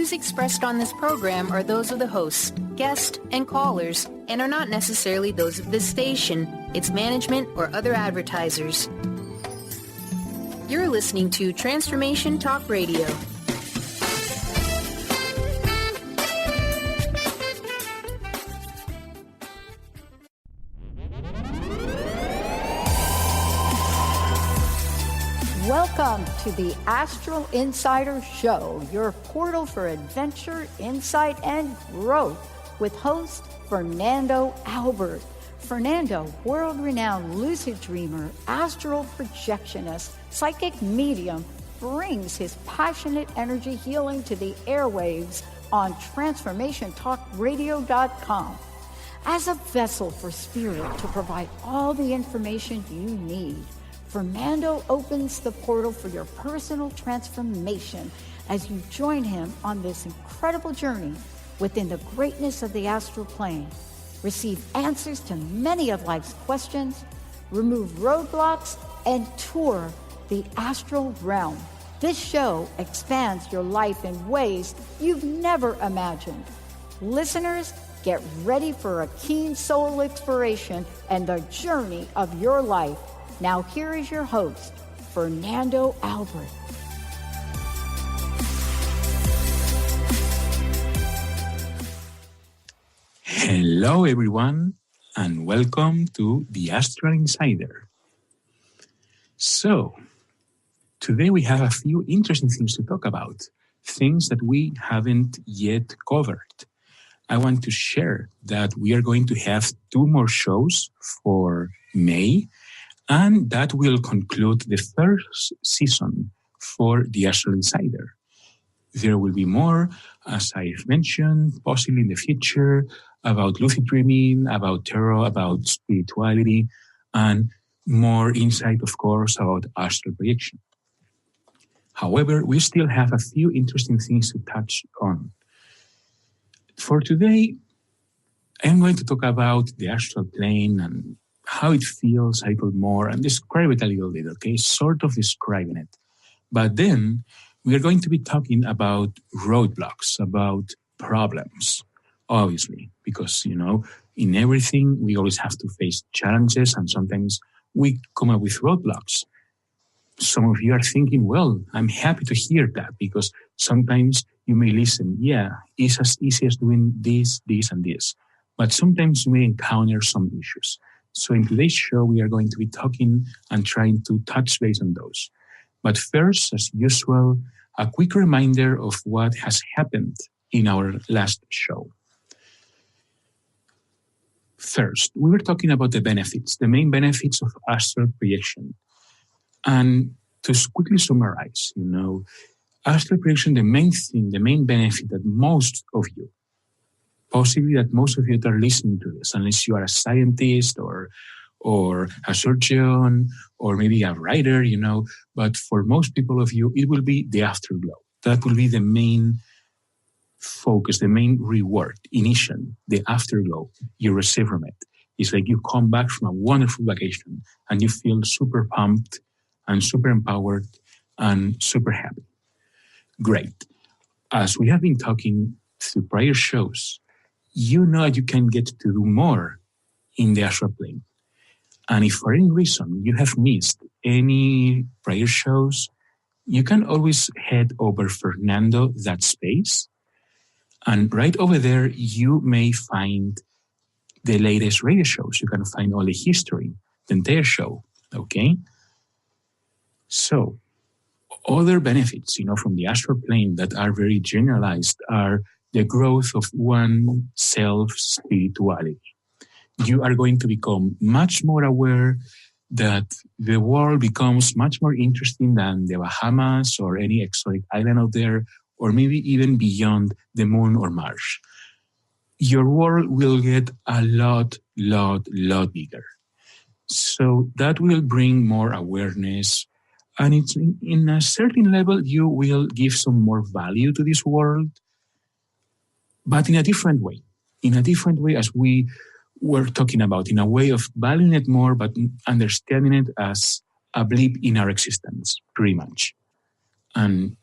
views expressed on this program are those of the hosts, guests, and callers, and are not necessarily those of this station, its management, or other advertisers. You're listening to Transformation Talk Radio. Welcome to the Astral Insider Show, your portal for adventure, insight, and growth with host Fernando Albert. Fernando, world-renowned lucid dreamer, astral projectionist, psychic medium, brings his passionate energy healing to the airwaves on TransformationTalkRadio.com as a vessel for spirit to provide all the information you need. Fernando opens the portal for your personal transformation as you join him on this incredible journey within the greatness of the astral plane. Receive answers to many of life's questions, remove roadblocks, and tour the astral realm. This show expands your life in ways you've never imagined. Listeners, get ready for a keen soul exploration and the journey of your life. Now here is your host, Fernando Albert. Hello everyone, and welcome to the Astral Insider. So, today we have a few interesting things to talk about, things that we haven't yet covered. I want to share that we are going to have 2 more shows for May, and that will conclude the first season for the Astral Insider. There will be more, as I've mentioned, possibly in the future, about lucid dreaming, about tarot, about spirituality, and more insight, of course, about astral projection. However, we still have a few interesting things to touch on. For today, I'm going to talk about the astral plane and how it feels a little more and describe it a little bit, okay? Sort of describing it. But then we are going to be talking about roadblocks, about problems, obviously, because, in everything we always have to face challenges and sometimes we come up with roadblocks. Some of you are thinking, well, I'm happy to hear that because sometimes you may listen, it's as easy as doing this, this, and this. But sometimes you may encounter some issues. So in today's show, we are going to be talking and trying to touch base on those. But first, as usual, a quick reminder of what has happened in our last show. First, we were talking about the benefits, the main benefits of astral projection. And to quickly summarize, astral projection, the main benefit that most of you that are listening to this, unless you are a scientist or a surgeon or maybe a writer, but for most people of you, it will be the afterglow. That will be the main focus, the main reward, initially, the afterglow you receive from it. It's like you come back from a wonderful vacation and you feel super pumped and super empowered and super happy. Great. As we have been talking through prior shows, you know that you can get to do more in the astral plane. And if for any reason you have missed any prior shows, you can always head over Fernando.space. And right over there, you may find the latest radio shows. You can find all the history, the entire show, okay? So, other benefits, from the astral plane that are very generalized are the growth of oneself spirituality. You are going to become much more aware that the world becomes much more interesting than the Bahamas or any exotic island out there, or maybe even beyond the moon or Mars. Your world will get a lot bigger. So that will bring more awareness, and it's in a certain level, you will give some more value to this world, but in a different way. As we were talking about, in a way of valuing it more, but understanding it as a blip in our existence, pretty much. And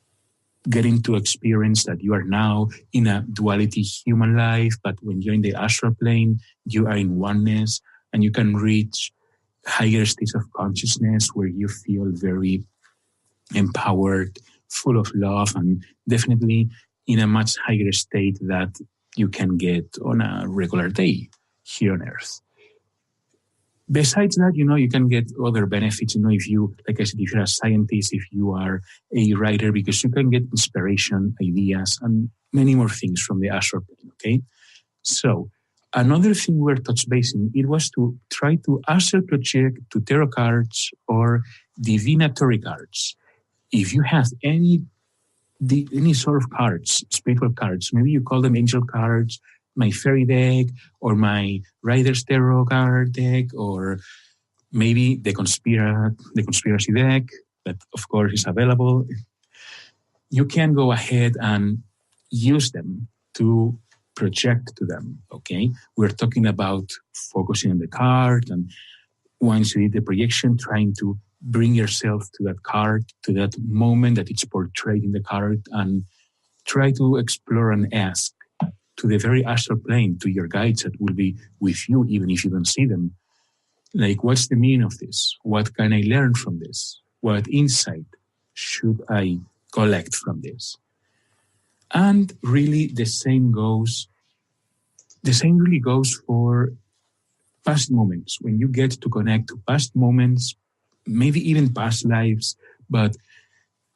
getting to experience that you are now in a duality human life, but when you're in the astral plane, you are in oneness, and you can reach higher states of consciousness where you feel very empowered, full of love, and definitely in a much higher state that you can get on a regular day here on Earth. Besides that, you can get other benefits, if you, like I said, if you're a scientist, if you are a writer, because you can get inspiration, ideas, and many more things from the astral plane, okay? So another thing we're touch basing, it was to try to astral project to tarot cards or divinatory cards. If you have any sort of cards, spiritual cards, maybe you call them angel cards, my fairy deck, or my Rider's Tarot card deck, or maybe the conspiracy deck that, of course, is available. You can go ahead and use them to project to them, okay? We're talking about focusing on the card, and once you did the projection, trying to bring yourself to that card, to that moment that it's portrayed in the card, and try to explore and ask to the very astral plane, to your guides that will be with you, even if you don't see them. Like, what's the meaning of this? What can I learn from this? What insight should I collect from this? And really, the same really goes for past moments. When you get to connect to past moments, maybe even past lives, but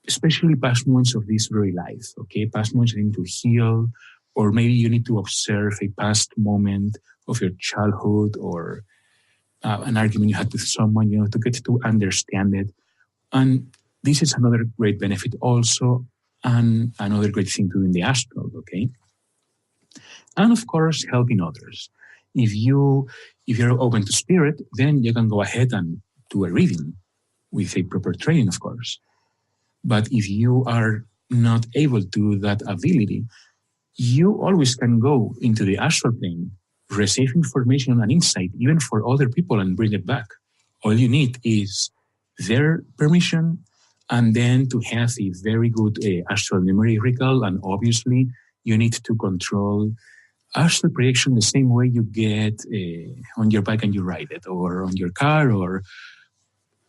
especially past moments of this very life, okay? Past moments you need to heal, or maybe you need to observe a past moment of your childhood, or an argument you had with someone, to get to understand it. And this is another great benefit also, and another great thing to do in the astral, okay? And of course, helping others. If you're open to spirit, then you can go ahead and do a reading with a proper training, of course. But if you are not able to do that ability, you always can go into the astral plane, receive information and insight, even for other people, and bring it back. All you need is their permission, and then to have a very good astral memory recall. And obviously, you need to control astral projection the same way you get on your bike and you ride it, or on your car, or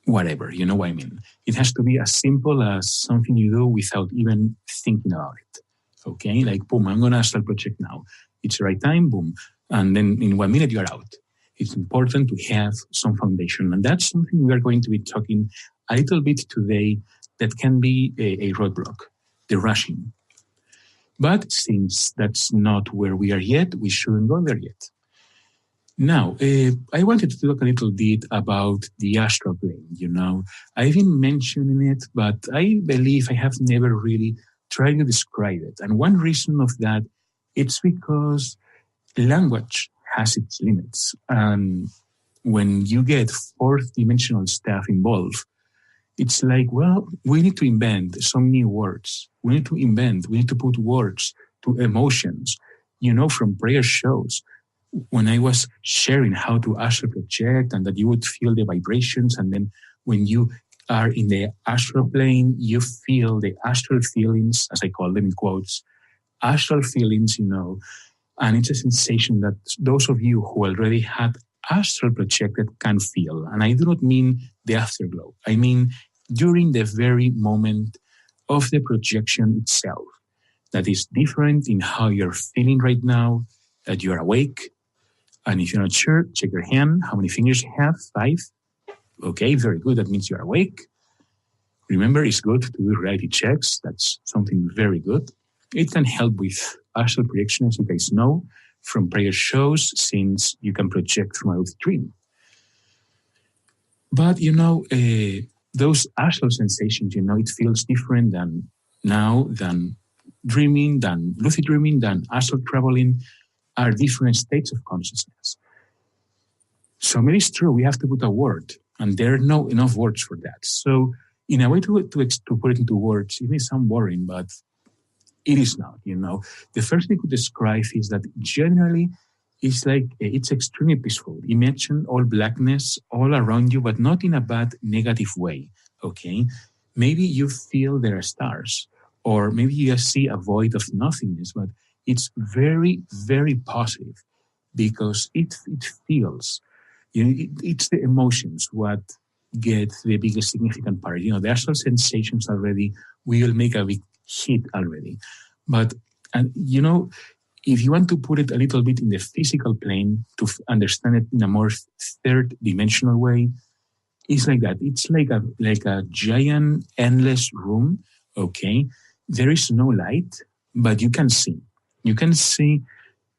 whatever, you know what I mean? It has to be as simple as something you do without even thinking about it. Okay, like, boom, I'm going to astral project now. It's the right time, boom. And then in 1 minute, you're out. It's important to have some foundation. And that's something we are going to be talking a little bit today that can be a roadblock, the rushing. But since that's not where we are yet, we shouldn't go there yet. Now, I wanted to talk a little bit about the astral plane. I've been mentioning it, but I believe I have never really tried to describe it. And one reason of that, it's because language has its limits. And when you get fourth dimensional stuff involved, it's like, well, we need to invent some new words. We need to put words to emotions, from prayer shows. When I was sharing how to astral project, and that you would feel the vibrations, and then when you are in the astral plane, you feel the astral feelings, as I call them in quotes, astral feelings, and it's a sensation that those of you who already had astral projected can feel. And I do not mean the afterglow. I mean during the very moment of the projection itself. That is different in how you're feeling right now, that you're awake. And if you're not sure, check your hand. How many fingers you have? 5. Okay, very good. That means you're awake. Remember, it's good to do reality checks. That's something very good. It can help with astral projection, as you guys know, from prayer shows, since you can project from a lucid dream. But, those astral sensations, it feels different than dreaming, than lucid dreaming, than astral traveling, are different states of consciousness. So maybe it's true, we have to put a word, and there are no enough words for that. So in a way to put it into words, it may sound boring, but it is not, The first thing to describe is that generally it's like, it's extremely peaceful. Imagine all blackness all around you, but not in a bad, negative way, okay? Maybe you feel there are stars, or maybe you just see a void of nothingness, but it's very, very positive because it feels, it's the emotions what get the biggest significant part. The astral sensations already will make a big hit already. But, if you want to put it a little bit in the physical plane to understand it in a more third-dimensional way, it's like that. It's like a giant, endless room, okay? There is no light, but you can see. You can see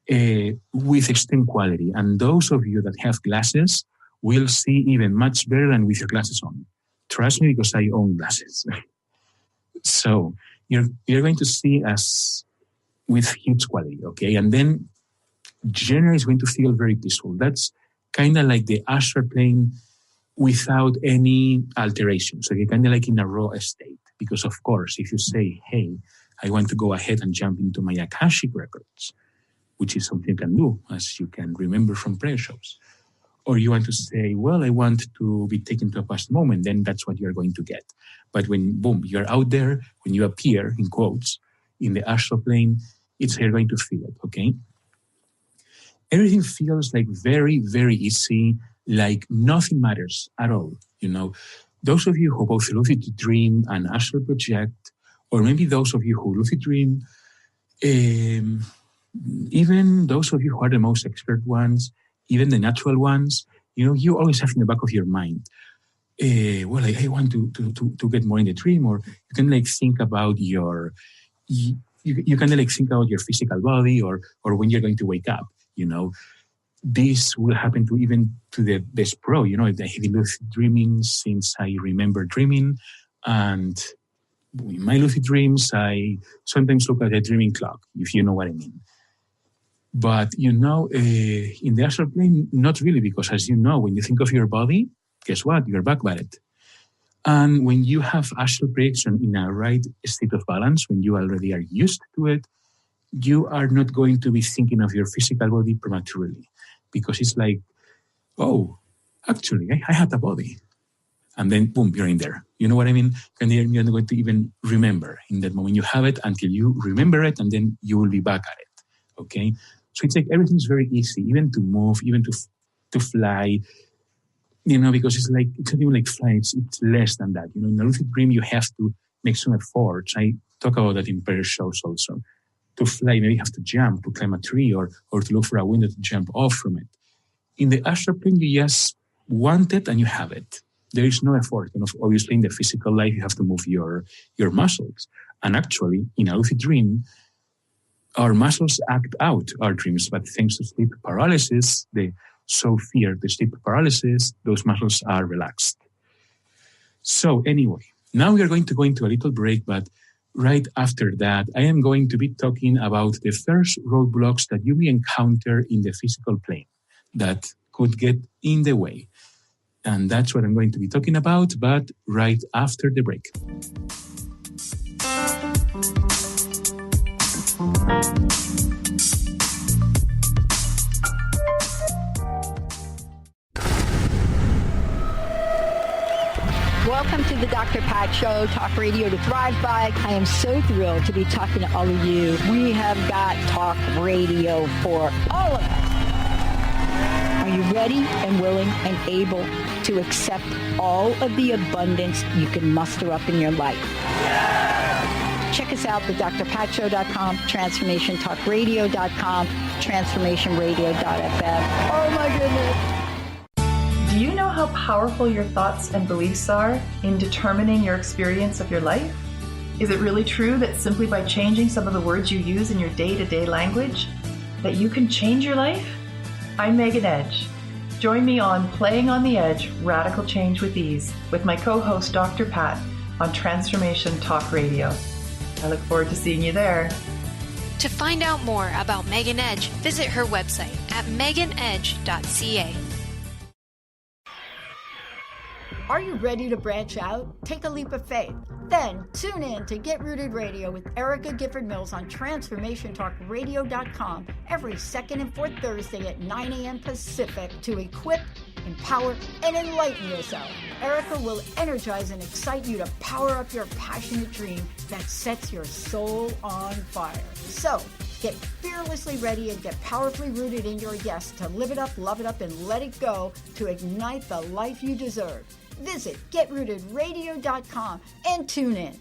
with extreme quality. And those of you that have glasses will see even much better than with your glasses on. Trust me, because I own glasses. So you're going to see us with huge quality, okay? And then generally it's going to feel very peaceful. That's kind of like the astral plane without any alteration. So you're kind of like in a raw state. Because of course, if you say, hey, I want to go ahead and jump into my Akashic records, which is something you can do, as you can remember from prayer shows. Or you want to say, well, I want to be taken to a past moment, then that's what you're going to get. But when, boom, you're out there, when you appear, in quotes, in the astral plane, you're going to feel it, okay? Everything feels like very, very easy, like nothing matters at all, Those of you who both lucid dream and astral project, or maybe those of you who lucid dream, even those of you who are the most expert ones, even the natural ones, you always have in the back of your mind, I want to get more in the dream, or you can think about your, you can think about your physical body, or when you're going to wake up, This will happen to the best pro. I've been lucid dreaming since I remember dreaming, and in my lucid dreams, I sometimes look at a dreaming clock, if you know what I mean. But, in the astral plane, not really, because as you know, when you think of your body, guess what? You're back-batted. And when you have astral projection in a right state of balance, when you already are used to it, you are not going to be thinking of your physical body prematurely. Because it's like, oh, actually, I had a body. And then, boom, you're in there. You know what I mean? And then you're not going to even remember in that moment. You have it until you remember it, and then you will be back at it, okay? So it's like everything's very easy, even to move, even to fly, because it's not even like flying, it's less than that. In a lucid dream, you have to make some efforts. I talk about that in prayer shows also. To fly, maybe you have to jump, to climb a tree, or to look for a window to jump off from it. In the astral plane, you just want it and you have it. There is no effort. Obviously, in the physical life, you have to move your muscles. And actually, in a lucid dream, our muscles act out our dreams. But thanks to sleep paralysis, the sleep paralysis, those muscles are relaxed. So anyway, now we are going to go into a little break, but right after that, I am going to be talking about the first roadblocks that you may encounter in the physical plane that could get in the way. And that's what I'm going to be talking about, but right after the break. Welcome to the Dr. Pat Show, talk radio to thrive by. I am so thrilled to be talking to all of you. We have got talk radio for all of us. Are you ready and willing and able to accept all of the abundance you can muster up in your life? Yeah! Check us out at drpatshow.com, transformationtalkradio.com, transformationradio.fm. Oh my goodness. Do you know how powerful your thoughts and beliefs are in determining your experience of your life? Is it really true that simply by changing some of the words you use in your day-to-day language, that you can change your life? I'm Megan Edge. Join me on Playing on the Edge, Radical Change with Ease, with my co-host Dr. Pat on Transformation Talk Radio. I look forward to seeing you there. To find out more about Megan Edge, visit her website at meganedge.ca. Are you ready to branch out? Take a leap of faith. Then tune in to Get Rooted Radio with Erica Gifford Mills on TransformationTalkRadio.com every second and fourth Thursday at 9 a.m. Pacific to equip, empower, and enlighten yourself. Erica will energize and excite you to power up your passionate dream that sets your soul on fire. So, get fearlessly ready and get powerfully rooted in your yes to live it up, love it up, and let it go to ignite the life you deserve. Visit GetRootedRadio.com and tune in.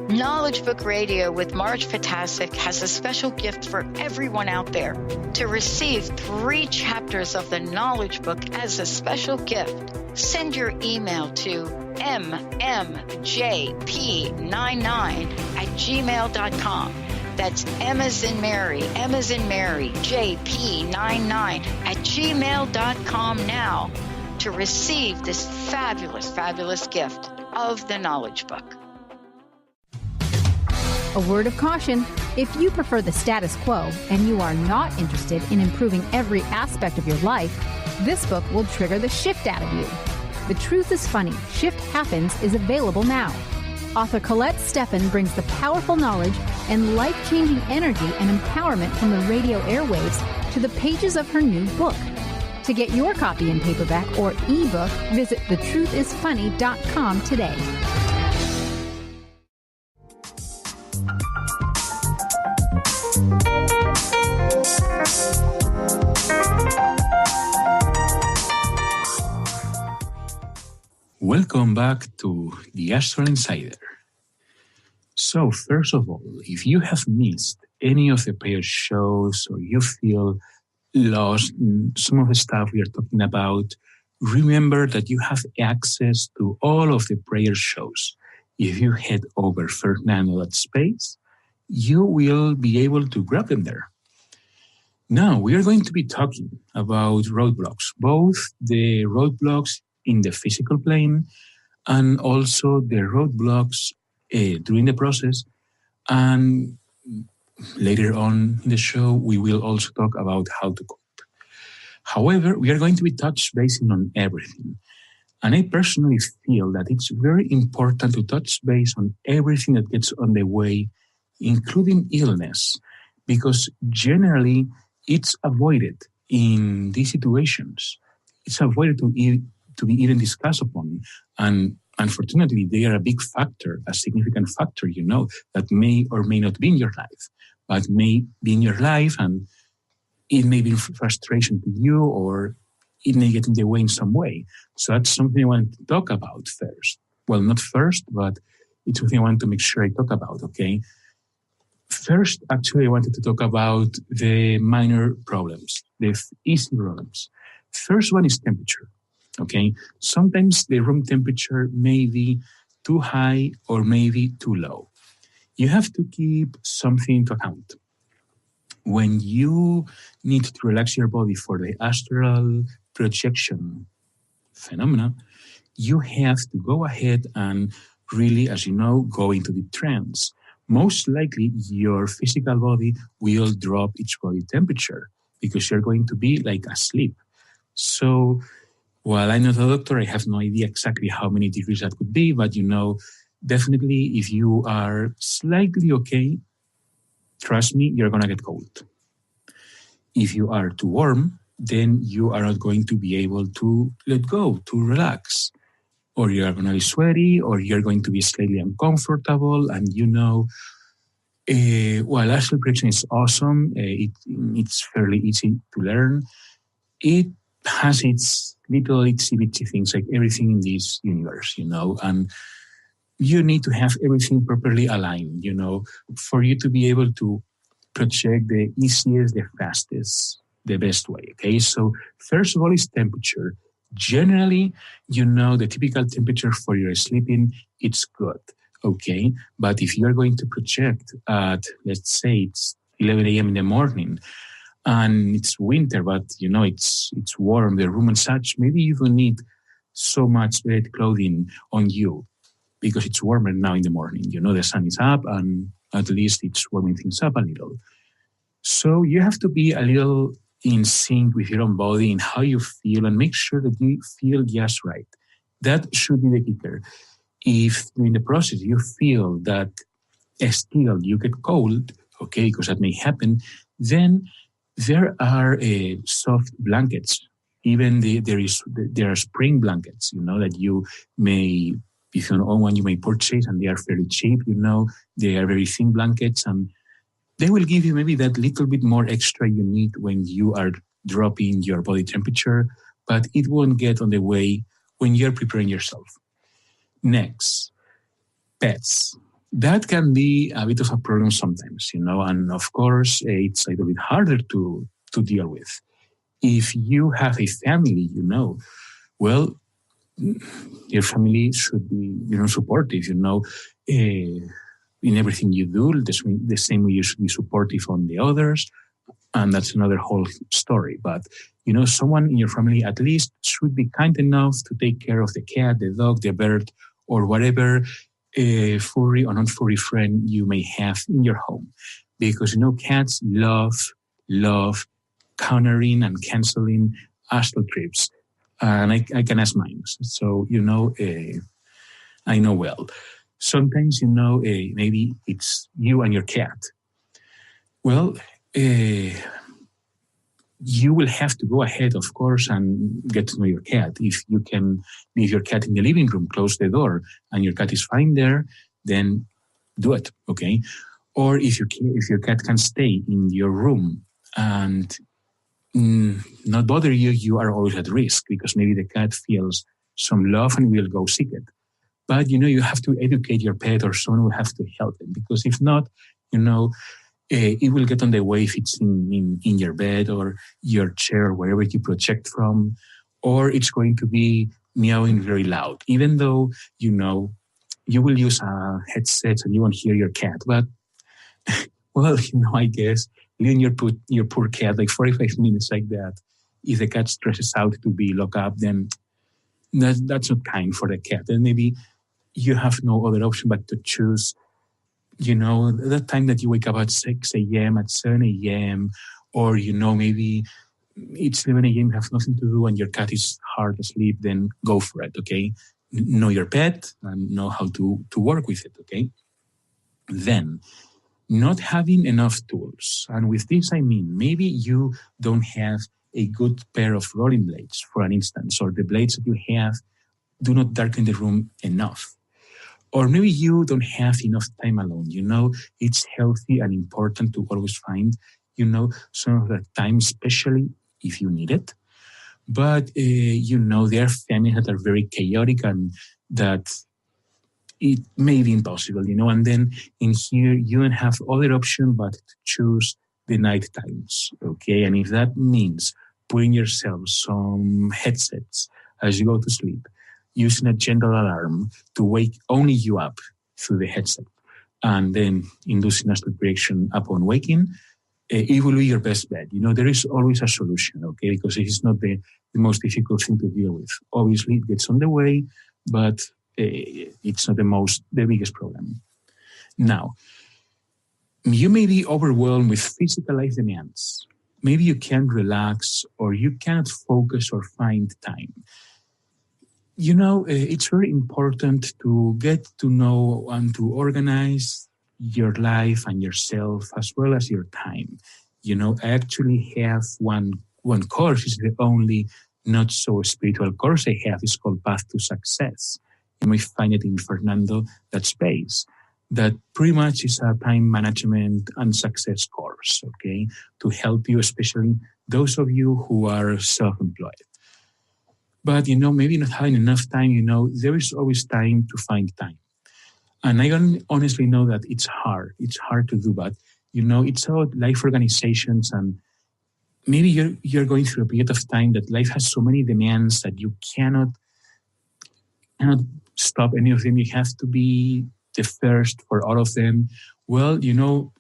Knowledge Book Radio with Marge Potasic has a special gift for everyone out there. To receive 3 chapters of the Knowledge Book as a special gift, send your email to mmjp99@gmail.com. That's M as in Mary, JP99@gmail.com now to receive this fabulous, fabulous gift of the Knowledge Book. A word of caution, if you prefer the status quo and you are not interested in improving every aspect of your life, this book will trigger the shift out of you. The Truth is Funny, Shift Happens is available now. Author Colette Steffen brings the powerful knowledge and life-changing energy and empowerment from the radio airwaves to the pages of her new book. To get your copy in paperback or ebook, visit thetruthisfunny.com today. Welcome back to the Astral Insider. So, first of all, if you have missed any of the prayer shows or you feel lost in some of the stuff we are talking about, remember that you have access to all of the prayer shows. If you head over Fernando.space, you will be able to grab them there. Now, we are going to be talking about roadblocks, both the roadblocks in the physical plane and also the roadblocks during the process. And later on in the show, we will also talk about how to cope. However, we are going to be touch basing on everything. And I personally feel that it's very important to touch base on everything that gets on the way, including illness, because generally it's avoided in these situations. It's avoided to be even discussed upon. And unfortunately, they are a big factor, a significant factor, that may or may not be in your life, but may be in your life, and it may be frustration to you, or it may get in the way in some way. So that's something I want to talk about first. Well, not first, but it's something I want to make sure I talk about, okay? First, actually, I wanted to talk about the minor problems, the easy problems. First one is temperature. Okay, sometimes the room temperature may be too high or maybe too low. You have to keep something to account. When you need to relax your body for the astral projection phenomena, you have to go ahead and really, as you know, go into the trance. Most likely, your physical body will drop its body temperature because you're going to be like asleep. So, while I'm not a doctor, I have no idea exactly how many degrees that could be, but definitely if you are slightly okay, trust me, you're going to get cold. If you are too warm, then you are not going to be able to let go, to relax. Or you're going to be sweaty, or you're going to be slightly uncomfortable, and while astral projection is awesome, it's fairly easy to learn. It has its little itsy-bitsy things like everything in this universe, and you need to have everything properly aligned, for you to be able to project the easiest, the fastest, the best way, okay? So first of all is temperature. Generally, the typical temperature for your sleeping, it's good, okay? But if you're going to project at, let's say it's 11 a.m. in the morning, and it's winter, but it's warm, the room and such, maybe you don't need so much bed clothing on you because it's warmer now in the morning. The sun is up and at least it's warming things up a little. So you have to be a little in sync with your own body and how you feel, and make sure that you feel just right. That should be the kicker. If during the process you feel that still you get cold, okay, because that may happen, then there are soft blankets Even there are spring blankets, that you may, if you don't own one, you may purchase, and they are fairly cheap, They are very thin blankets, and they will give you maybe that little bit more extra you need when you are dropping your body temperature, but it won't get on the way when you're preparing yourself. Next, pets. That can be a bit of a problem sometimes, and of course, it's a little bit harder to deal with. If you have a family, well, your family should be, supportive, in everything you do, the same way you should be supportive on the others. And that's another whole story. But, someone in your family at least should be kind enough to take care of the cat, the dog, the bird, or whatever furry or non-furry friend you may have in your home. Because, cats love countering and canceling astral trips. And I can ask mine. So, I know well. Sometimes, maybe it's you and your cat. Well, you will have to go ahead, of course, and get to know your cat. If you can leave your cat in the living room, close the door, and your cat is fine there, then do it, okay? Or if your cat can stay in your room and not bother you, you are always at risk because maybe the cat feels some love and will go seek it. But, you have to educate your pet, or someone will have to help them, because if not, it will get on the way if it's in your bed or your chair, wherever you project from, or it's going to be meowing very loud, even though, you will use a headset and you won't hear your cat. But, well, I guess leaving your poor cat like 45 minutes like that, if the cat stresses out to be locked up, then that's not kind for the cat. And maybe you have no other option but to choose, that time that you wake up at 6 a.m., at 7 a.m., or, maybe it's 11 a.m., you have nothing to do and your cat is hard asleep, then go for it, okay? Know your pet and know how to work with it, okay? Then, not having enough tools. And with this, I mean, maybe you don't have a good pair of rolling blades, for an instance, or the blades that you have do not darken the room enough. Or maybe you don't have enough time alone. It's healthy and important to always find, some of that time, especially if you need it. But, there are families that are very chaotic and that it may be impossible, and then in here you don't have other option but to choose the night times, okay? And if that means putting yourself some headsets as you go to sleep, using a gentle alarm to wake only you up through the headset, and then inducing astral projection upon waking, it will be your best bet. There is always a solution, okay? Because it is not the most difficult thing to deal with. Obviously, it gets on the way, but it's not the biggest problem. Now, you may be overwhelmed with physical life demands. Maybe you can't relax, or you cannot focus or find time. It's very important to get to know and to organize your life and yourself as well as your time. I actually have one course. It's the only not so spiritual course I have. It's called Path to Success. You may find it in Fernando.space. That pretty much is a time management and success course, okay, to help you, especially those of you who are self-employed. But, maybe not having enough time, there is always time to find time. And I honestly know that it's hard. It's hard to do, but, it's about life organizations, and maybe you're going through a period of time that life has so many demands that you cannot stop any of them. You have to be the first for all of them. Well,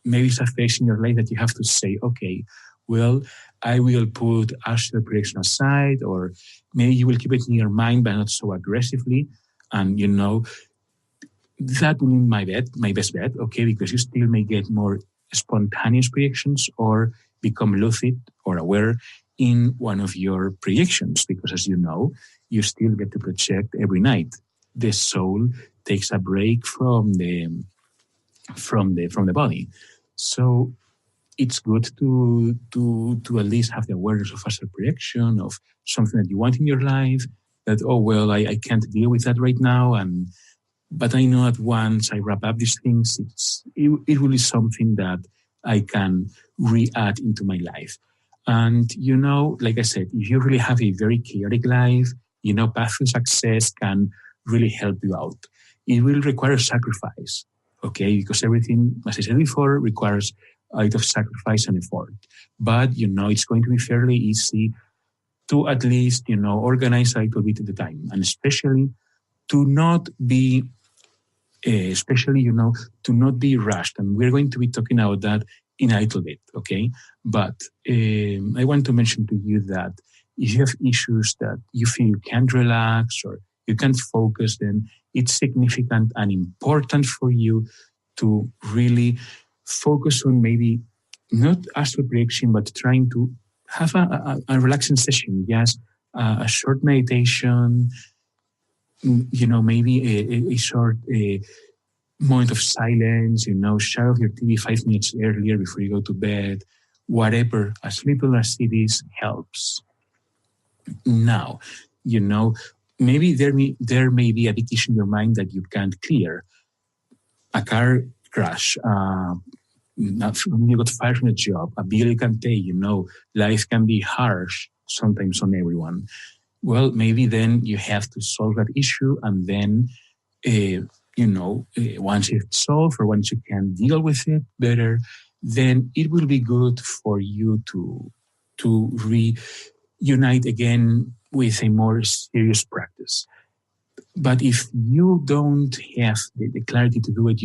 maybe it's a phase in your life that you have to say, okay, well, I will put astral projection aside, or maybe you will keep it in your mind, but not so aggressively. And, that will be my best bet, okay, because you still may get more spontaneous projections or become lucid or aware in one of your projections, because as you know, you still get to project every night. The soul takes a break from the body. So it's good to at least have the awareness of astral projection, of something that you want in your life, that, oh, well, I can't deal with that right now. But I know that once I wrap up these things, it will be something that I can re-add into my life. And, like I said, if you really have a very chaotic life, path to success can really help you out. It will require sacrifice, okay? Because everything, as I said before, requires a bit of sacrifice and effort. But, it's going to be fairly easy to at least, organize a little bit at the time. And especially to not be rushed. And we're going to be talking about that in a little bit, okay? But I want to mention to you that if you have issues that you feel you can't relax or you can't focus, then it's significant and important for you to really focus on maybe not astral projection, but trying to have a relaxing session, just a short meditation, maybe a short moment of silence, shut off your TV 5 minutes earlier before you go to bed, whatever, as little as it is, helps. Now, maybe there may be a big issue in your mind that you can't clear. A car crash, you got fired from a job, a bill you can't pay, life can be harsh sometimes on everyone. Well, maybe then you have to solve that issue, and then, once it's solved or once you can deal with it better, then it will be good for you to reunite again with a more serious practice. But if you don't have the clarity to do it,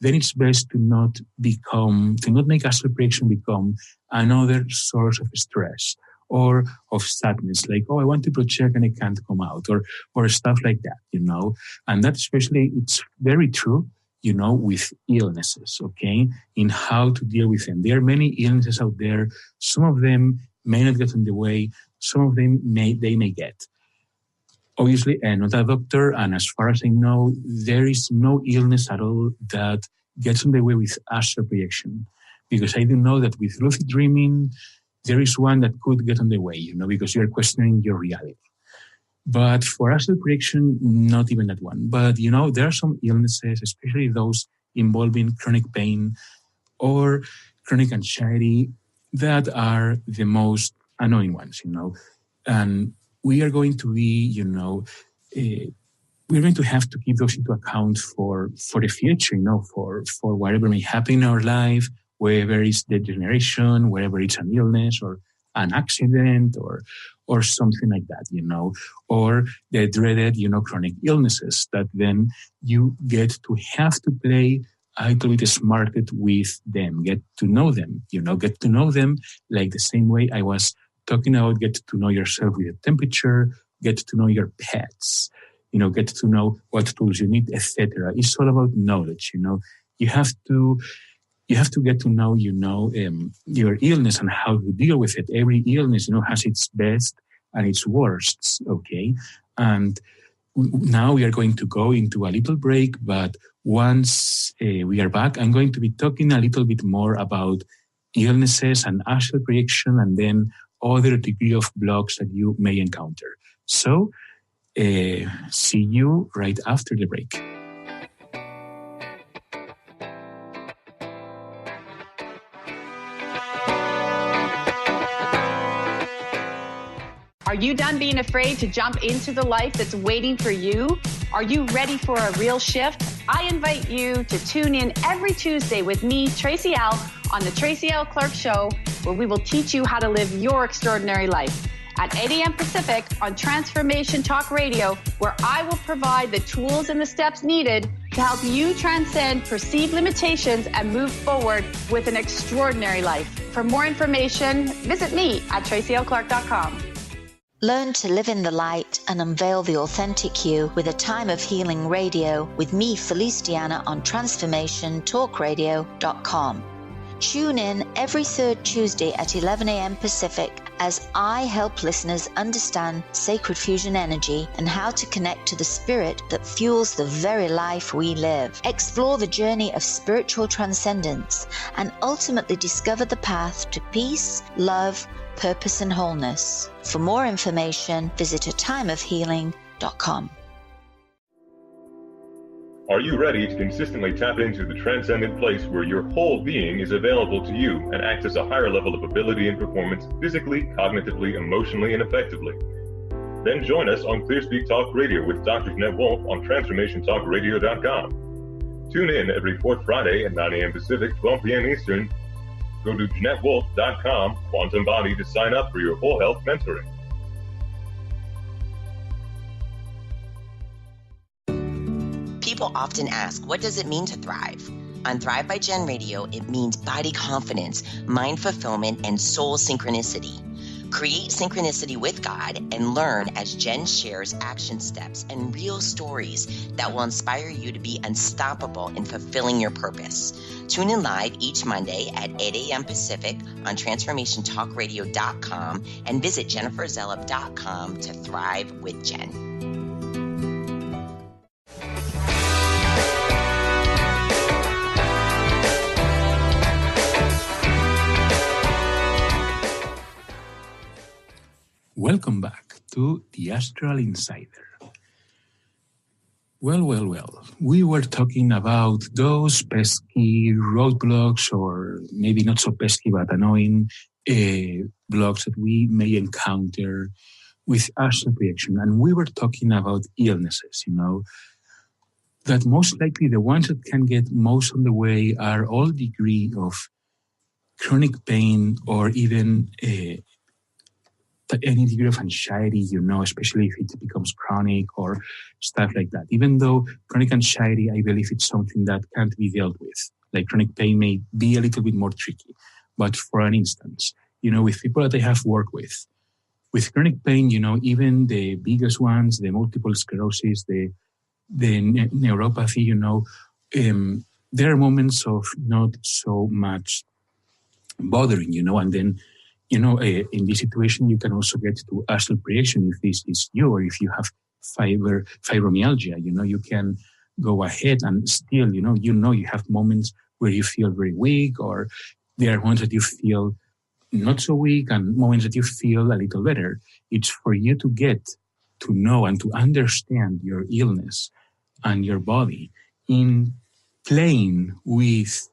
then it's best to not make astral projection become another source of stress or of sadness, like, oh, I want to project and I can't come out, or stuff like that, And that especially, it's very true, with illnesses, okay, in how to deal with them. There are many illnesses out there. Some of them may not get in the way. Some of them may get. Obviously, I'm not a doctor, and as far as I know, there is no illness at all that gets in the way with astral projection. Because I do know that with lucid dreaming, there is one that could get in the way, because you're questioning your reality. But for astral projection, not even that one. But, there are some illnesses, especially those involving chronic pain or chronic anxiety, that are the most annoying ones, And we are going to be, we're going to have to keep those into account for the future, for whatever may happen in our life, whether it's degeneration, whether it's an illness or an accident or something like that, or the dreaded, chronic illnesses that then you get to have to play a little bit smarter with them, get to know them, get to know them like the same way I was talking about get to know yourself with the temperature, get to know your pets, get to know what tools you need, etc. It's all about knowledge, You have to get to know, your illness and how to deal with it. Every illness, has its best and its worsts, okay? And now we are going to go into a little break, but once we are back, I'm going to be talking a little bit more about illnesses and astral projection, and then other degree of blocks that you may encounter. So, see you right after the break. Are you done being afraid to jump into the life that's waiting for you? Are you ready for a real shift? I invite you to tune in every Tuesday with me, Tracy L., on the Tracy L. Clark Show, where we will teach you how to live your extraordinary life. At 8 a.m. Pacific on Transformation Talk Radio, where I will provide the tools and the steps needed to help you transcend perceived limitations and move forward with an extraordinary life. For more information, visit me at tracylclark.com. Learn to live in the light and unveil the authentic you with a time of healing radio with me, Felice Diana, on transformationtalkradio.com. Tune in every third Tuesday at 11 a.m. Pacific as I help listeners understand sacred fusion energy and how to connect to the spirit that fuels the very life we live. Explore the journey of spiritual transcendence and ultimately discover the path to peace, love, purpose, and wholeness. For more information, visit atimeofhealing.com. Are you ready to consistently tap into the transcendent place where your whole being is available to you and access a higher level of ability and performance physically, cognitively, emotionally, and effectively? Then join us on ClearSpeak Talk Radio with Dr. Jeanette Wolf on TransformationTalkRadio.com. Tune in every fourth Friday at 9 a.m. Pacific, 12 p.m. Eastern. Go to JeanetteWolf.com, Quantum Body, to sign up for your whole health mentoring. People often ask, what does it mean to thrive? On Thrive by Jen Radio, it means body confidence, mind fulfillment, and soul synchronicity. Create synchronicity with God and learn as Jen shares action steps and real stories that will inspire you to be unstoppable in fulfilling your purpose. Tune in live each Monday at 8 a.m. Pacific on TransformationTalkRadio.com and visit JenniferZellup.com to thrive with Jen. Welcome back to the Astral Insider. Well. We were talking about those pesky roadblocks, or maybe not so pesky but annoying blocks that we may encounter with astral projection. And we were talking about illnesses, that most likely the ones that can get most on the way are all degree of chronic pain or even any degree of anxiety, especially if it becomes chronic or stuff like that. Even though chronic anxiety, I believe it's something that can't be dealt with. Like chronic pain may be a little bit more tricky. But for an instance, with people that I have worked with chronic pain, even the biggest ones, the multiple sclerosis, the neuropathy, there are moments of not so much bothering, and then in this situation, you can also get to astral projection if this is you, or if you have fibromyalgia. You can go ahead and still, you have moments where you feel very weak, or there are moments that you feel not so weak and moments that you feel a little better. It's for you to get to know and to understand your illness and your body in playing with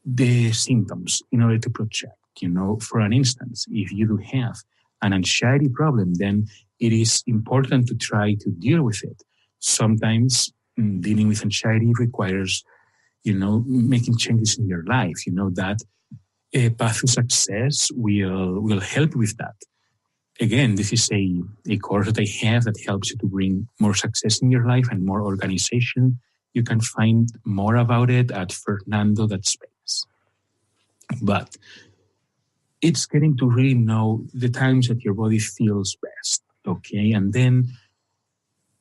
the symptoms in order to project. For an instance, if you do have an anxiety problem, then it is important to try to deal with it. Sometimes dealing with anxiety requires, making changes in your life. That a path to success will help with that. Again, this is a course that I have that helps you to bring more success in your life and more organization. You can find more about it at Fernando.space. But it's getting to really know the times that your body feels best, okay? And then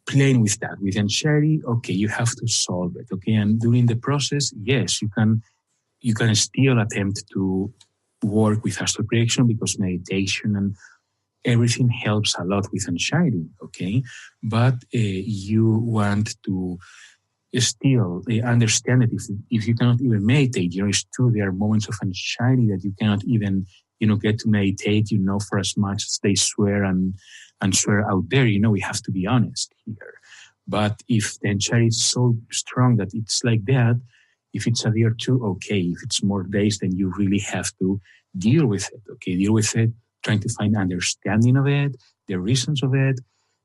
playing with that. With anxiety, okay, you have to solve it, okay? And during the process, yes, you can still attempt to work with astral projection because meditation and everything helps a lot with anxiety, okay? But you want to still understand that if you cannot even meditate, it's true, there are moments of anxiety that you cannot even get to meditate, for as much as they swear and swear out there, we have to be honest here. But if the anxiety is so strong that it's like that, if it's a day or two, okay. If it's more days, then you really have to deal with it, okay? Deal with it, trying to find understanding of it, the reasons of it,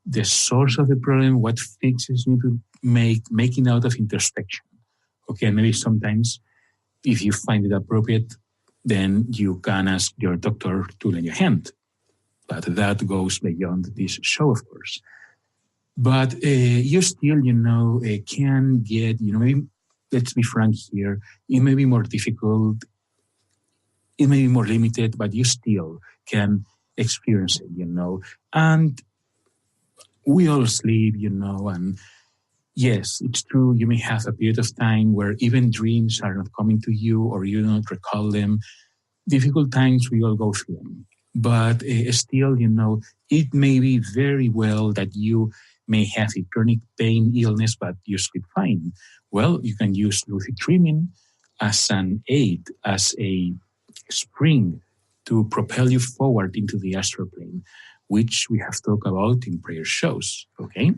the source of the problem, what fixes you to making out of introspection, okay? And maybe sometimes, if you find it appropriate, then you can ask your doctor to lend your hand. But that goes beyond this show, of course. But you still, can get, maybe, let's be frank here, it may be more difficult, it may be more limited, but you still can experience it, And we all sleep, and yes, it's true, you may have a period of time where even dreams are not coming to you or you don't recall them. Difficult times, we all go through them. but still, it may be very well that you may have a chronic pain illness, but you sleep fine. Well, you can use lucid dreaming as an aid, as a spring to propel you forward into the astral plane, which we have talked about in prior shows, okay?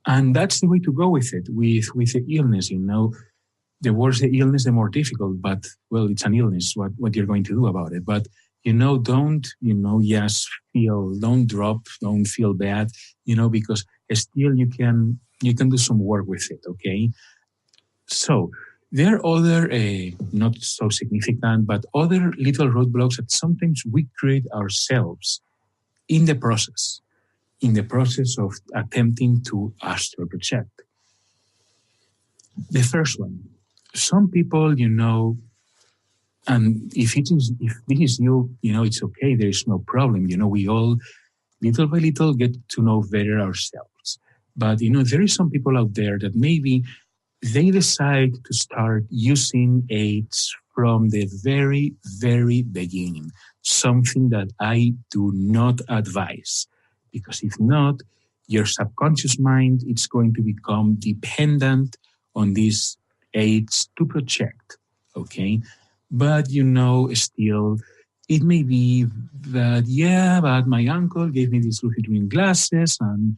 And that's the way to go with it, with the illness, The worse the illness, the more difficult, but, well, it's an illness, what you're going to do about it. But, don't, just don't drop, don't feel bad, because still you can do some work with it, okay? So there are other, not so significant, but other little roadblocks that sometimes we create ourselves in the process of attempting to astral project. The first one, some people, and if this is you, it's okay, there is no problem. We all, little by little, get to know better ourselves. But, there is some people out there that maybe they decide to start using aids from the very, very beginning, something that I do not advise. Because if not, your subconscious mind is going to become dependent on these aids to project, okay? But, still, it may be that, but my uncle gave me these lucid dream glasses and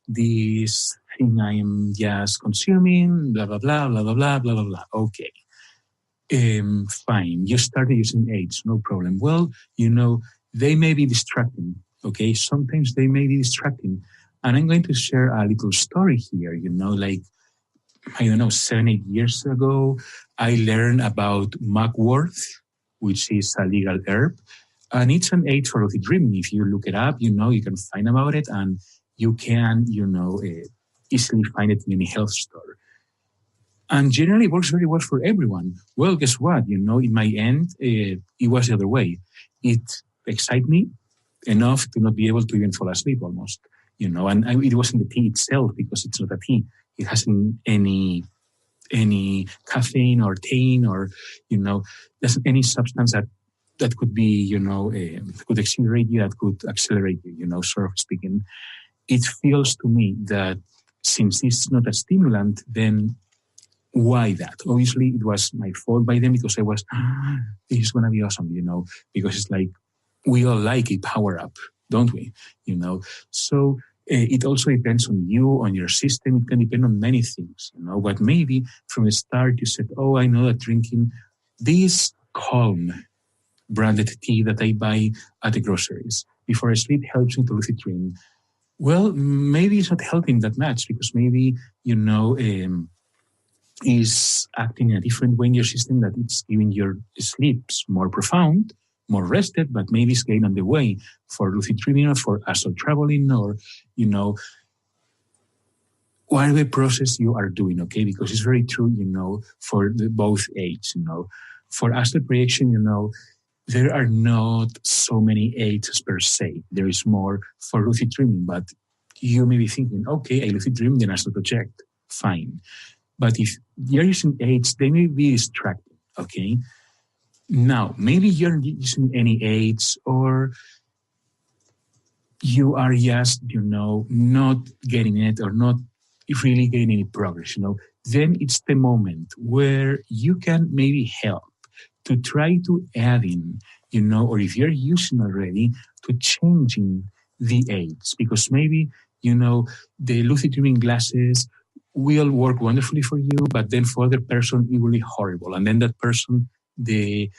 this thing I am just consuming, blah, blah, blah, blah, blah, blah, blah, blah, blah. Okay. Fine. You started using aids, no problem. Well, they may be distracting, okay? Sometimes they may be distracting. And I'm going to share a little story here, like, 7-8 years ago, I learned about mugwort, which is a legal herb, and it's an aid for lucid dreaming. If you look it up, you can find about it, and you can, easily find it in any health store. And generally works very well for everyone. Well, guess what? In my end, it was the other way. It excited me enough to not be able to even fall asleep almost, and it wasn't the tea itself, because it's not a tea. It hasn't any caffeine or theine or, there's any substance that could be, could exhilarate you, that could accelerate you, sort of speaking. It feels to me that since it's not a stimulant, then why that? Obviously, it was my fault by then, because I was, this is going to be awesome, because it's like, we all like a power up, don't we? So it also depends on you, on your system. It can depend on many things, but maybe from the start you said, oh, I know that drinking this calm branded tea that I buy at the groceries before I sleep helps me to lucid dream. Well, maybe it's not helping that much, because maybe, is acting in a different way in your system, that it's giving your sleeps more profound, more rested, but maybe it's getting on the way for lucid dreaming or for astral traveling or, whatever process you are doing, okay? Because it's very true, for both aids, For astral projection, there are not so many aids per se. There is more for lucid dreaming, but you may be thinking, okay, I lucid dream, then astral project. Fine. But if you're using aids, they may be distracting, okay? Now, maybe you're using any aids, or you are just, not getting it, or not really getting any progress, then it's the moment where you can maybe help to try to add in, or if you're using already, to changing the aids. Because maybe, the lucid dreaming glasses will work wonderfully for you, but then for other person, it will be horrible. And then that person, the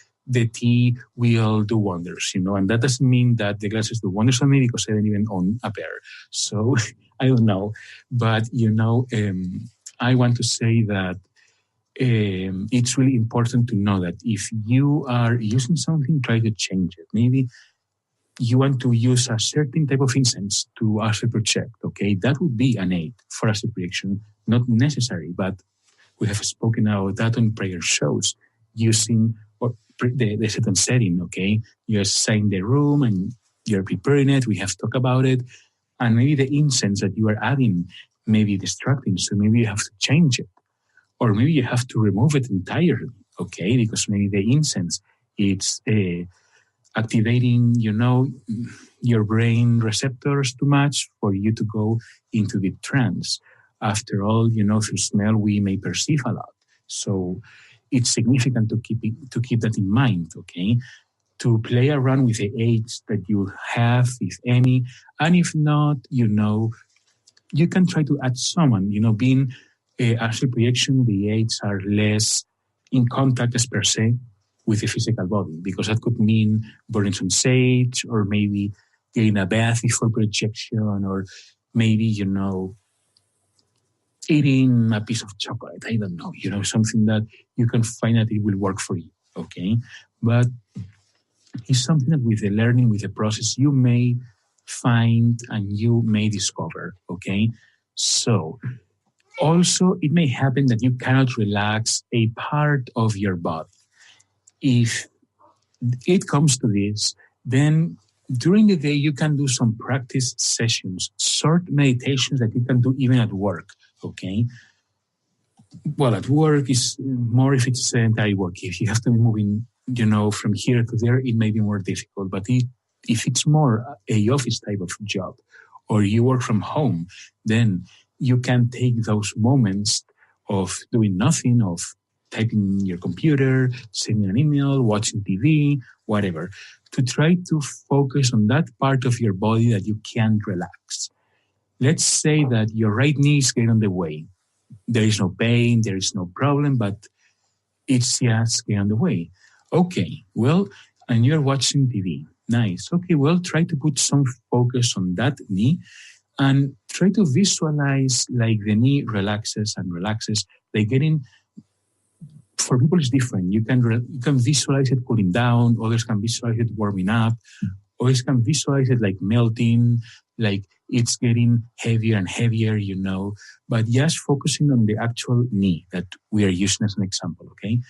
tea will do wonders, and that doesn't mean that the glasses do wonders on me, because I don't even own a pair. So I don't know. But, I want to say that it's really important to know that if you are using something, try to change it. Maybe you want to use a certain type of incense to astral project, okay? That would be an aid for astral projection, not necessary, but we have spoken about that on prior shows, using the certain setting, okay? You're setting the room and you're preparing it. We have talked about it. And maybe the incense that you are adding may be distracting, so maybe you have to change it. Or maybe you have to remove it entirely, okay? Because maybe the incense, it's activating, your brain receptors too much for you to go into the trance. After all, through smell, we may perceive a lot. So it's significant to keep that in mind, okay? To play around with the aids that you have, if any, and if not, you can try to add someone. Being astral projection, the aids are less in contact as per se with the physical body, because that could mean burning some sage, or maybe getting a bath before projection, or maybe, eating a piece of chocolate. I don't know, something that you can find that it will work for you, okay? But it's something that with the learning, with the process, you may find and you may discover, okay? So also, it may happen that you cannot relax a part of your body. If it comes to this, then during the day, you can do some practice sessions, short meditations that you can do even at work, okay? Well, at work is more if it's sedentary work. If you have to be moving, from here to there, it may be more difficult. But if it's more a office type of job, or you work from home, then you can take those moments of doing nothing, of typing in your computer, sending an email, watching TV, whatever, to try to focus on that part of your body that you can't relax. Let's say that your right knee is getting on the way. There is no pain, there is no problem, but it's just getting on the way. Okay, well, and you're watching TV. Nice. Okay, well, try to put some focus on that knee and try to visualize like the knee relaxes and relaxes. For people, it's different. You can visualize it cooling down. Others can visualize it warming up. Others can visualize it like melting, like it's getting heavier and heavier, But just focusing on the actual knee that we are using as an example, okay?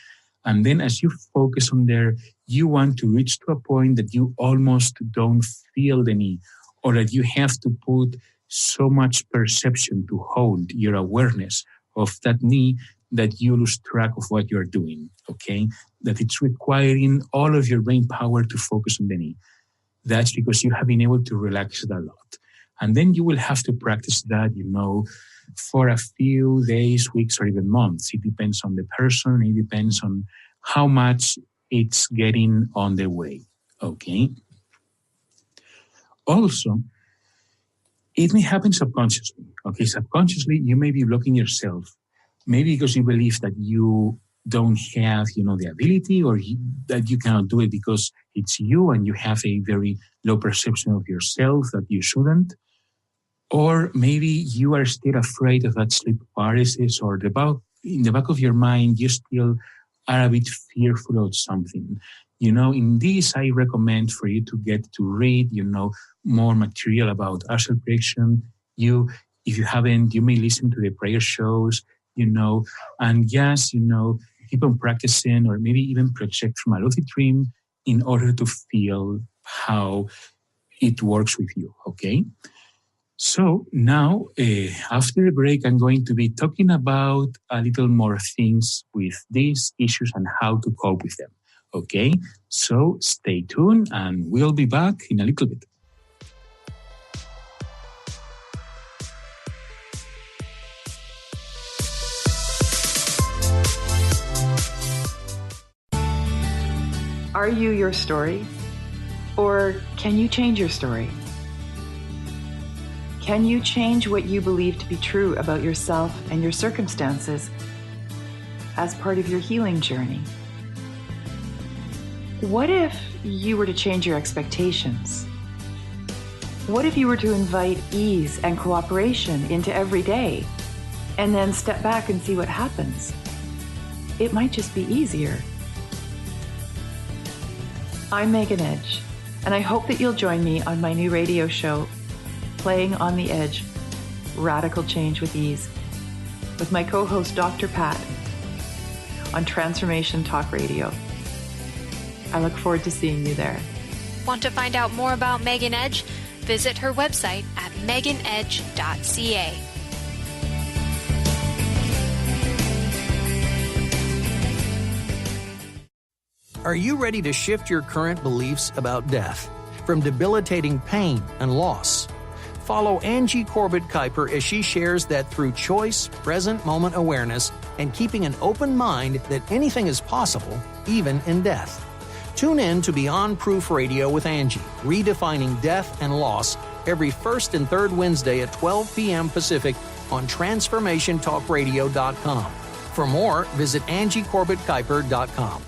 And then as you focus on there, you want to reach to a point that you almost don't feel the knee, or that you have to put so much perception to hold your awareness of that knee that you lose track of what you're doing, okay? That it's requiring all of your brain power to focus on the knee. That's because you have been able to relax it a lot. And then you will have to practice that, for a few days, weeks, or even months. It depends on the person. It depends on how much it's getting on the way, okay? Also, it may happen subconsciously, okay? Subconsciously, you may be blocking yourself, maybe because you believe that you don't have, the ability, or that you cannot do it because it's you and you have a very low perception of yourself that you shouldn't. Or maybe you are still afraid of that sleep paralysis, or in the back of your mind, you still are a bit fearful of something. In this, I recommend for you to get to read, more material about astral projection. If you haven't, you may listen to the prayer shows, and just, keep on practicing, or maybe even project from a lucid dream in order to feel how it works with you, okay? So now, after the break, I'm going to be talking about a little more things with these issues and how to cope with them, okay? So stay tuned, and we'll be back in a little bit. Are you your story? Or can you change your story? Can you change what you believe to be true about yourself and your circumstances as part of your healing journey? What if you were to change your expectations? What if you were to invite ease and cooperation into every day and then step back and see what happens? It might just be easier. I'm Megan Edge, and I hope that you'll join me on my new radio show, Playing on the Edge, Radical Change with Ease, with my co-host Dr. Pat on Transformation Talk Radio. I look forward to seeing you there. Want to find out more about Megan Edge? Visit her website at meganedge.ca. Are you ready to shift your current beliefs about death, from debilitating pain and loss? Follow Angie Corbett-Kuiper as she shares that through choice, present moment awareness, and keeping an open mind that anything is possible, even in death. Tune in to Beyond Proof Radio with Angie, redefining death and loss, every first and third Wednesday at 12 p.m. Pacific on TransformationTalkRadio.com. For more, visit AngieCorbettKuiper.com.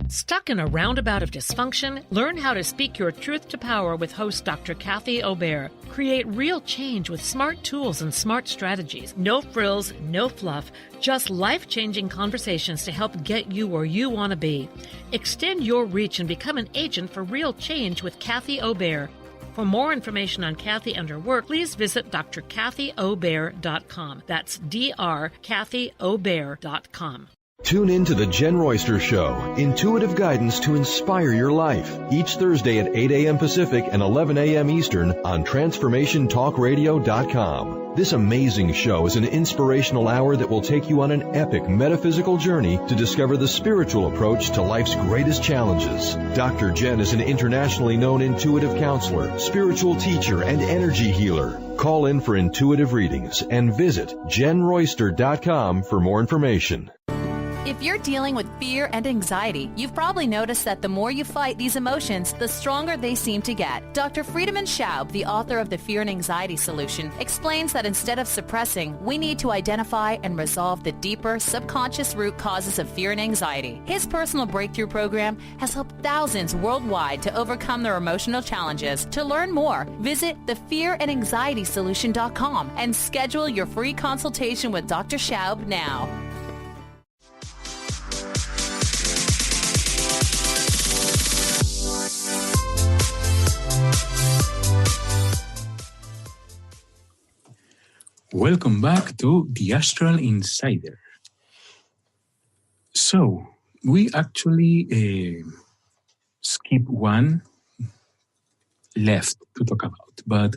Stuck in a roundabout of dysfunction? Learn how to speak your truth to power with host Dr. Kathy Obear. Create real change with smart tools and smart strategies. No frills, no fluff, just life-changing conversations to help get you where you want to be. Extend your reach and become an agent for real change with Kathy Obear. For more information on Kathy and her work, please visit drkathyobear.com. That's drkathyobear.com. Tune in to The Jen Royster Show, intuitive guidance to inspire your life, each Thursday at 8 a.m. Pacific and 11 a.m. Eastern on TransformationTalkRadio.com. This amazing show is an inspirational hour that will take you on an epic metaphysical journey to discover the spiritual approach to life's greatest challenges. Dr. Jen is an internationally known intuitive counselor, spiritual teacher, and energy healer. Call in for intuitive readings and visit JenRoyster.com for more information. If you're dealing with fear and anxiety, you've probably noticed that the more you fight these emotions, the stronger they seem to get. Dr. Friedemann Schaub, the author of The Fear and Anxiety Solution, explains that instead of suppressing, we need to identify and resolve the deeper, subconscious root causes of fear and anxiety. His personal breakthrough program has helped thousands worldwide to overcome their emotional challenges. To learn more, visit thefearandanxietysolution.com and schedule your free consultation with Dr. Schaub now. Welcome back to the Astral Insider. So, we actually skip one left to talk about, but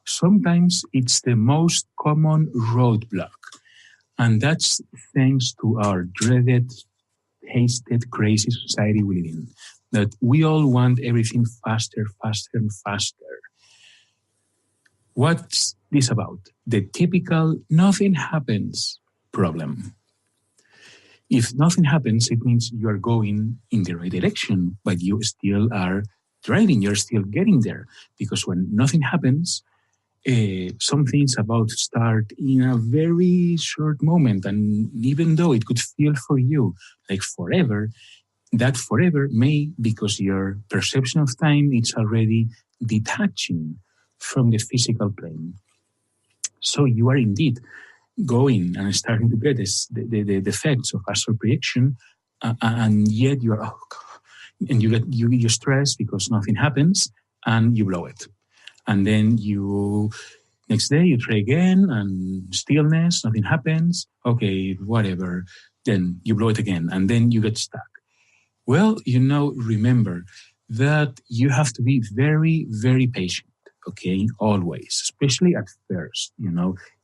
sometimes it's the most common roadblock, and that's thanks to our dreaded, hasted, crazy society we live in, that we all want everything faster, faster, and faster. What's this about? The typical nothing happens problem. If nothing happens, it means you are going in the right direction, but you still are driving, you're still getting there. Because when nothing happens, something's about to start in a very short moment. And even though it could feel for you like forever, that forever may, because your perception of time is already detaching from the physical plane. So you are indeed going and starting to get the effects of astral projection, and yet you are, and you get stressed because nothing happens, and you blow it. And then next day you try again, and stillness, nothing happens. Okay, whatever. Then you blow it again, and then you get stuck. Well, remember that you have to be very, very patient. Okay, always, especially at first,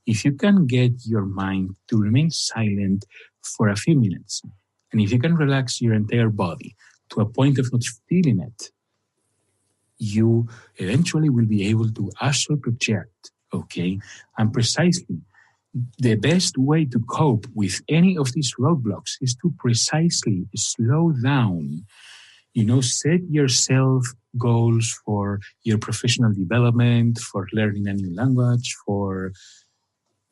if you can get your mind to remain silent for a few minutes, and if you can relax your entire body to a point of not feeling it, you eventually will be able to astral project, okay? And precisely the best way to cope with any of these roadblocks is to precisely slow down. Set yourself goals for your professional development, for learning a new language, for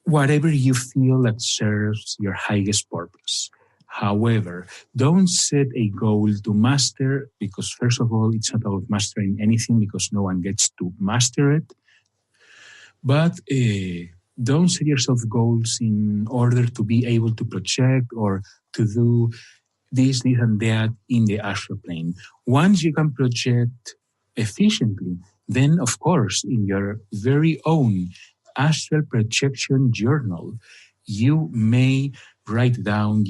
whatever you feel that serves your highest purpose. However, don't set a goal to master, because first of all, it's not about mastering anything, because no one gets to master it. But don't set yourself goals in order to be able to project or to do this, and that in the astral plane. Once you can project efficiently, then, of course, in your very own astral projection journal, you may write down,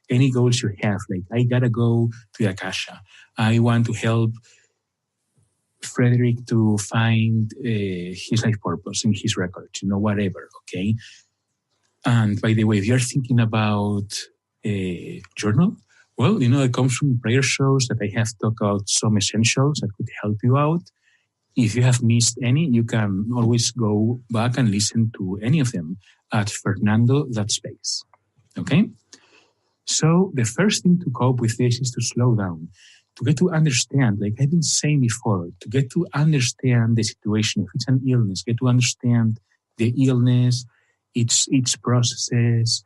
any goals you have. Like, I gotta go to the Akasha. I want to help Frederick to find his life purpose in his records, whatever, okay? And by the way, if you're thinking about a journal, Well, it comes from prayer shows that I have talked about some essentials that could help you out. If you have missed any, you can always go back and listen to any of them at fernando.space. Okay? So the first thing to cope with this is to slow down, to get to understand, like I've been saying before, to get to understand the situation. If it's an illness, get to understand the illness, its processes.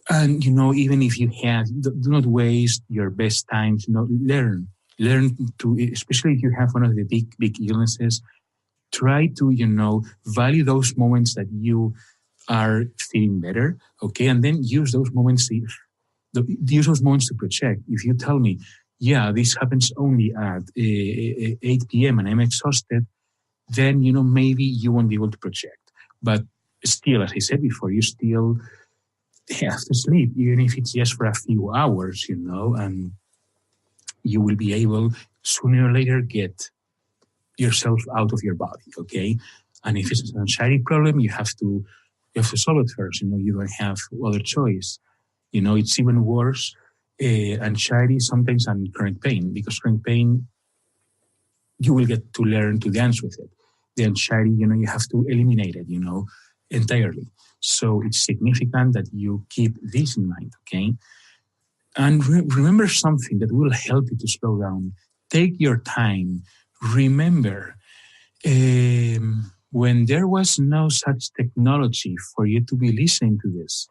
And, even if you have, do not waste your best time, learn to, especially if you have one of the big illnesses, try to, value those moments that you are feeling better, okay? And then use those moments to project. If you tell me, yeah, this happens only at 8 p.m. and I'm exhausted, then, maybe you won't be able to project. But still, as I said before, you still have to sleep, even if it's just for a few hours, and you will be able sooner or later get yourself out of your body, okay? And if it's an anxiety problem, you have to solve it first. You don't have other choice. It's even worse, anxiety sometimes than chronic pain, because chronic pain, you will get to learn to dance with it. The anxiety, you have to eliminate it, entirely. So it's significant that you keep this in mind, okay? And remember something that will help you to slow down. Take your time. Remember, when there was no such technology for you to be listening to this,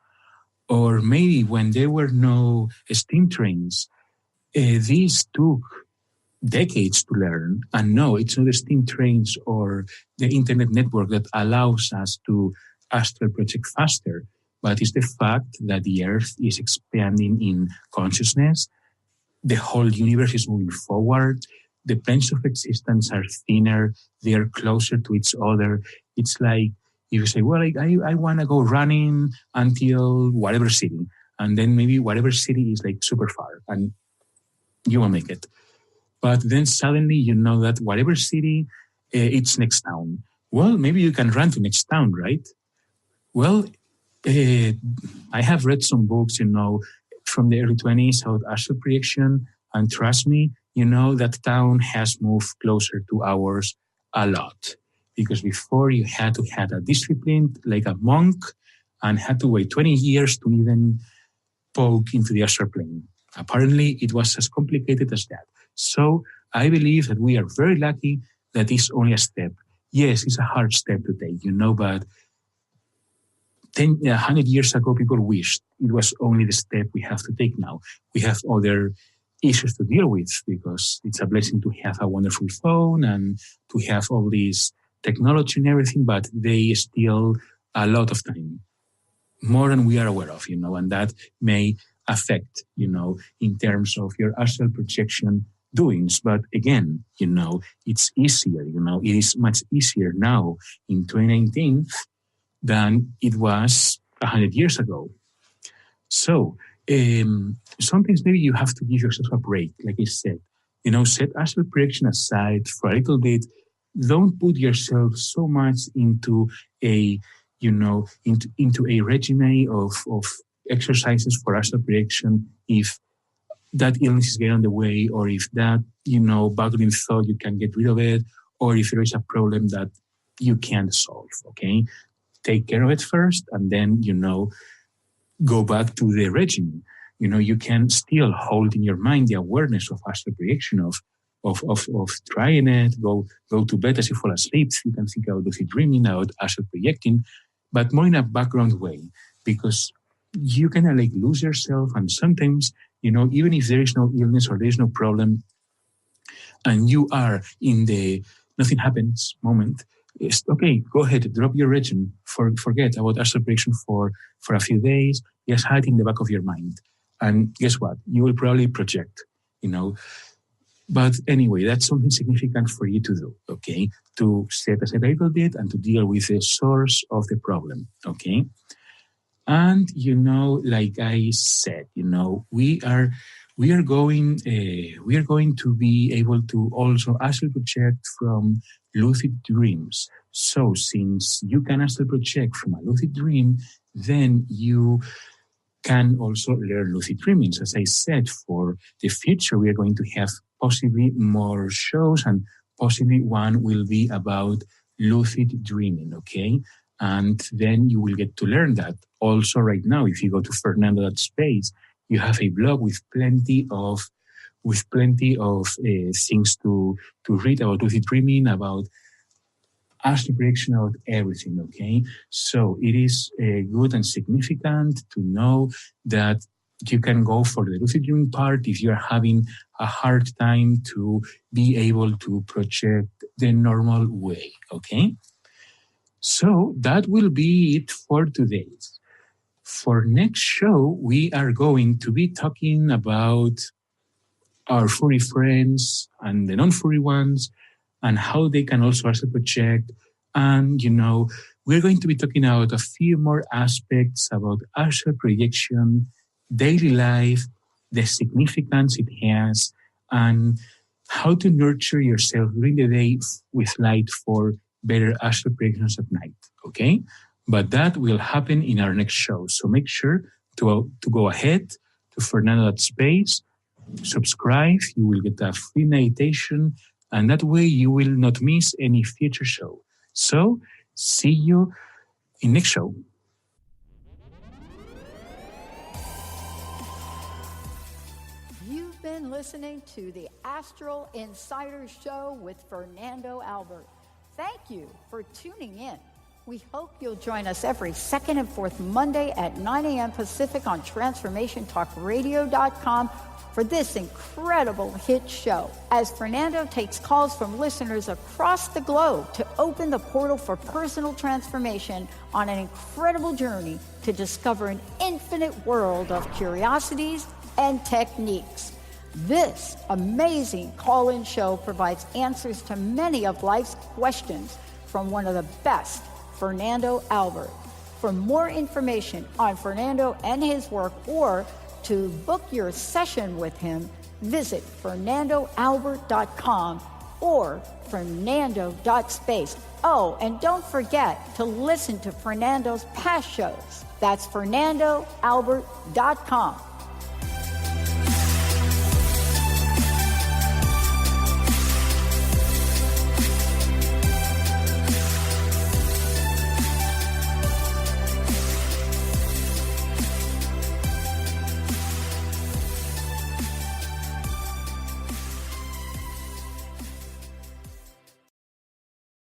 or maybe when there were no steam trains, these took decades to learn. And no, it's not the steam trains or the internet network that allows us to astral project faster, but it's the fact that the Earth is expanding in consciousness. The whole universe is moving forward. The planes of existence are thinner. They are closer to each other. It's like if you say, well, I want to go running until whatever city. And then maybe whatever city is like super far and you won't make it. But then suddenly you know that whatever city, it's next town. Well, maybe you can run to next town, right? Well, I have read some books, from the early 20s about astral projection. And trust me, that town has moved closer to ours a lot. Because before you had to have a discipline like a monk and had to wait 20 years to even poke into the astral plane. Apparently, it was as complicated as that. So I believe that we are very lucky that it's only a step. Yes, it's a hard step to take, but 100 years ago, people wished it was only the step we have to take now. We have other issues to deal with because it's a blessing to have a wonderful phone and to have all this technology and everything, but they steal a lot of time, more than we are aware of, and that may affect, in terms of your astral projection doings. But again, it's easier, it is much easier now in 2019 than it was 100 years ago. So sometimes maybe you have to give yourself a break, like I said. Set astral projection aside for a little bit. Don't put yourself so much into a, into a regimen of exercises for astral projection if that illness is getting on the way, or if that, boggling thought, you can get rid of it, or if there is a problem that you can't solve, okay? Take care of it first, and then, go back to the regimen. You can still hold in your mind the awareness of astral projection, of trying it, go to bed as you fall asleep. You can think about lucid dreaming, about astral projecting, but more in a background way, because you can lose yourself. And sometimes, even if there is no illness or there is no problem, and you are in the nothing happens moment, it's okay, go ahead, drop your regimen, forget about astral projection for a few days, just hide in the back of your mind. And guess what? You will probably project, But anyway, that's something significant for you to do, okay? To set aside a little bit and to deal with the source of the problem, okay? And, like I said, we are going to be able to also astral project from lucid dreams. So since you can astral project from a lucid dream, then you can also learn lucid dreaming. As I said, for the future, we are going to have possibly more shows, and possibly one will be about lucid dreaming, okay? And then you will get to learn that. Also, right now, if you go to Fernando.space, you have a blog with plenty of things to read about lucid dreaming, about astral projection, about everything, okay? So it is good and significant to know that you can go for the lucid dreaming part if you're having a hard time to be able to project the normal way, okay? So that will be it for today. For next show, we are going to be talking about our furry friends and the non-furry ones, and how they can also astral project. And, we're going to be talking about a few more aspects about astral projection, daily life, the significance it has, and how to nurture yourself during the day with light for better astral projections at night, okay? But that will happen in our next show. So make sure to go ahead to Fernando.space, subscribe, you will get a free meditation, and that way you will not miss any future show. So see you in next show. You've been listening to the Astral Insider Show with Fernando Albert. Thank you for tuning in. We hope you'll join us every second and fourth Monday at 9 a.m. Pacific on TransformationTalkRadio.com for this incredible hit show, as Fernando takes calls from listeners across the globe to open the portal for personal transformation on an incredible journey to discover an infinite world of curiosities and techniques. This amazing call-in show provides answers to many of life's questions from one of the best, Fernando Albert. For more information on Fernando and his work, or to book your session with him, visit FernandoAlbert.com or Fernando.space. Oh, and don't forget to listen to Fernando's past shows. That's FernandoAlbert.com.